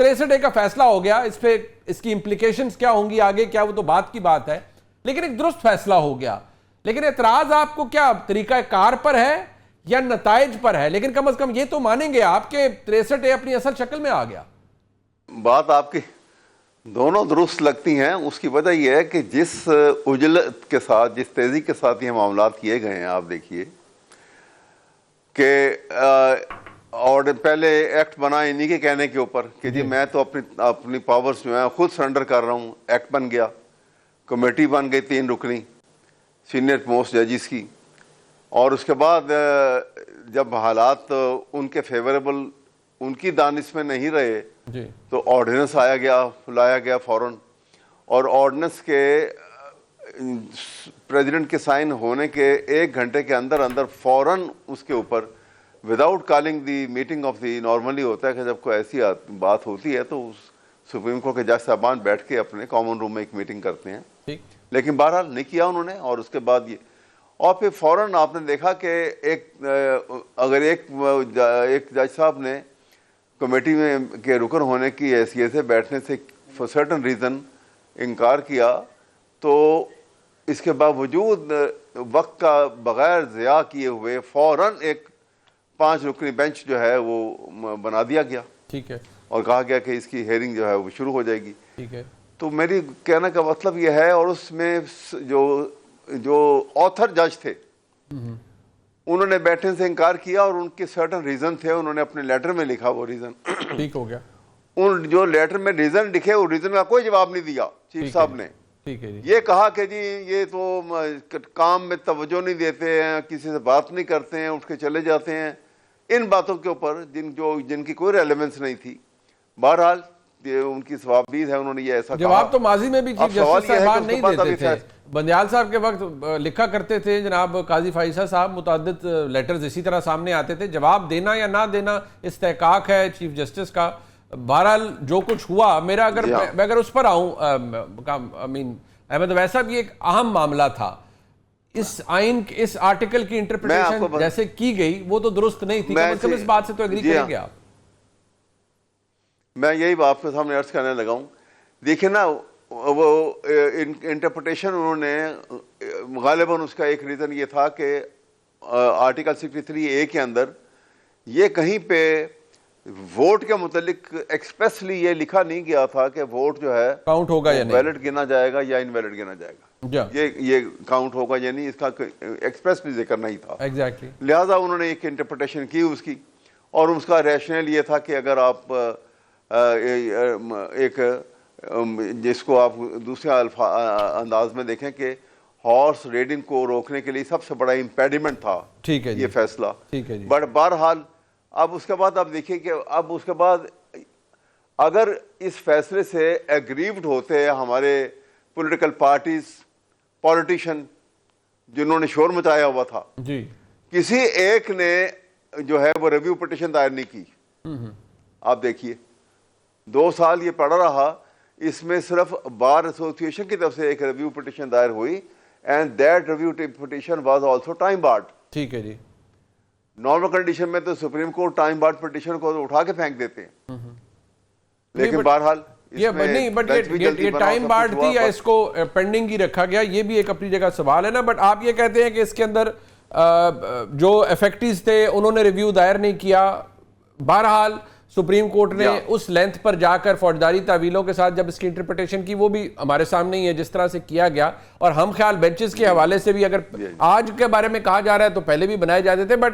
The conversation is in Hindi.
63A का फैसला हो गया, इस पे इसकी इंप्लीकेशंस क्या होंगी आगे, क्या वो तो बात की बात है, लेकिन एक दुरुस्त फैसला हो गया। लेकिन एतराज आपको क्या तरीका कार पर है या नताइज पर है? लेकिन कम से कम ये तो मानेंगे आपके 63A अपनी असल शक्ल में आ गया। बात आपकी दोनों दुरुस्त लगती हैं। उसकी वजह यह है कि जिस उजलत के साथ, जिस तेजी के साथ ये मामला किए गए हैं, आप देखिए कि और पहले एक्ट बना इन्हीं के कहने के ऊपर कि जी मैं तो अपनी पावर्स जो है खुद सरेंडर कर रहा हूँ। एक्ट बन गया, कमेटी बन गई 3 रुकनी सीनियर मोस्ट जजिस की, और उसके बाद जब हालात उनके फेवरेबल, उनकी दानिश में नहीं रहे जी। तो ऑर्डिनेंस लाया गया फौरन, और ऑर्डिनेंस के प्रेसिडेंट के साइन होने के 1 घंटे के अंदर अंदर फौरन उसके ऊपर without calling the meeting of the, normally होता है कि जब कोई ऐसी बात होती है तो सुप्रीम कोर्ट के जज साहबान बैठ के अपने कॉमन रूम में एक मीटिंग करते हैं, ठीक। लेकिन बहरहाल नहीं किया उन्होंने। और उसके बाद ये, और फिर फौरन आपने देखा कि अगर एक जज साहब ने कमेटी में के रुकन होने की हैसियत से बैठने से फॉर सर्टन रीज़न इनकार किया, तो इसके बावजूद वक्त का बगैर ज़िया किए हुए फौरन एक 5 रुकनी बेंच जो है वो बना दिया गया। ठीक है। और कहा गया कि इसकी हेयरिंग जो है वो शुरू हो जाएगी। ठीक है। तो मेरी कहने का मतलब यह है, और उसमें जो ऑथर जज थे उन्होंने बैठने से इनकार किया, और उनके सर्टन रीजन थे, उन्होंने अपने लेटर में लिखा वो रीजन। ठीक हो गया। उन जो लेटर में रीजन लिखे, वो रीजन का कोई जवाब नहीं दिया चीफ साहब ने। ठीक है जी। ये कहा कि जी ये तो काम में तवज्जो नहीं देते हैं, किसी से बात नहीं करते हैं, उठ के चले जाते हैं, इन बातों के ऊपर जिनकी कोई रेलेवेंस नहीं थी। बहरहाल उनकी सवाबीद है, उन्होंने ये ऐसा जवाब तो माजी में भी चीफ जस्टिस साहबान नहीं देते थे। बंदियाल साहब के वक्त लिखा करते थे जनाब काजी फाइसा साहब, मुताद्दिद लेटर्स इसी तरह सामने आते थे। जवाब देना या ना देना इस्तेहकाक है चीफ जस्टिस का। बहरहाल जो कुछ हुआ, मेरा मैं अगर उस पर आऊँ, अहमद वैसा भी एक अहम मामला था। इस आइन, इस आर्टिकल की इंटरप्रिटेशन जैसे की गई वो तो दुरुस्त नहीं थी। कम से कम इस बात से तो एग्री करेंगे आप? मैं यही आपके सामने अर्ज करने लगा हूँ। देखिए ना, वो इंटरप्रिटेशन उन्होंने गालिबन, उसका एक रीज़न ये था कि आर्टिकल 63A के अंदर ये कहीं पे वोट के मुतालिक एक्सप्रेसली ये लिखा नहीं गया था कि वोट जो है काउंट होगा या नहीं, वैलिड गिना जाएगा या इनवैलिड गिना जाएगा, ये काउंट होगा या नहीं, इसका एक्सप्रेसली जिक्र नहीं था। एग्जैक्टली। लिहाजा उन्होंने एक इंटरप्रिटेशन की उसकी, और उसका रैशनल ये था कि अगर आप एक जिसको आप दूसरे अंदाज में देखें कि हॉर्स रेडिंग को रोकने के लिए सबसे बड़ा इम्पेडिमेंट था। ठीक है ये फैसला। ठीक है जी। बट बहरहाल अब उसके बाद आप देखिए कि अब उसके बाद अगर इस फैसले से एग्रीव्ड होते हैं हमारे पॉलिटिकल पार्टीज, पॉलिटिशियन जिन्होंने शोर मचाया हुआ था जी, किसी एक ने जो है वो रिव्यू पिटीशन दायर नहीं की। आप देखिए 2 साल ये पड़ा रहा, इसमें सिर्फ बार एसोसिएशन की तरफ से एक रिव्यू पिटीशन दायर हुई, and that review petition was also time barred. ठीक है जी। नॉर्मल कंडीशन में तो supreme court time barred petition को तो उठा के फेंक देते हैं, लेकिन बहरहाल नहीं, बट ये टाइम बार्ड थी या इसको पेंडिंग ही रखा गया, ये भी एक अपनी जगह सवाल है ना। बट आप ये कहते हैं कि इसके अंदर जो इफेक्टिव्स थे उन्होंने रिव्यू दायर नहीं किया। बहरहाल सुप्रीम कोर्ट ने उस लेंथ पर जाकर फौजदारी तावीलों के साथ जब इसकी इंटरप्रिटेशन की, वो भी हमारे सामने ही है जिस तरह से किया गया। और हम ख्याल बेंचेस के हवाले से भी अगर आज के बारे में कहा जा रहा है तो पहले भी बनाए जाते थे, बट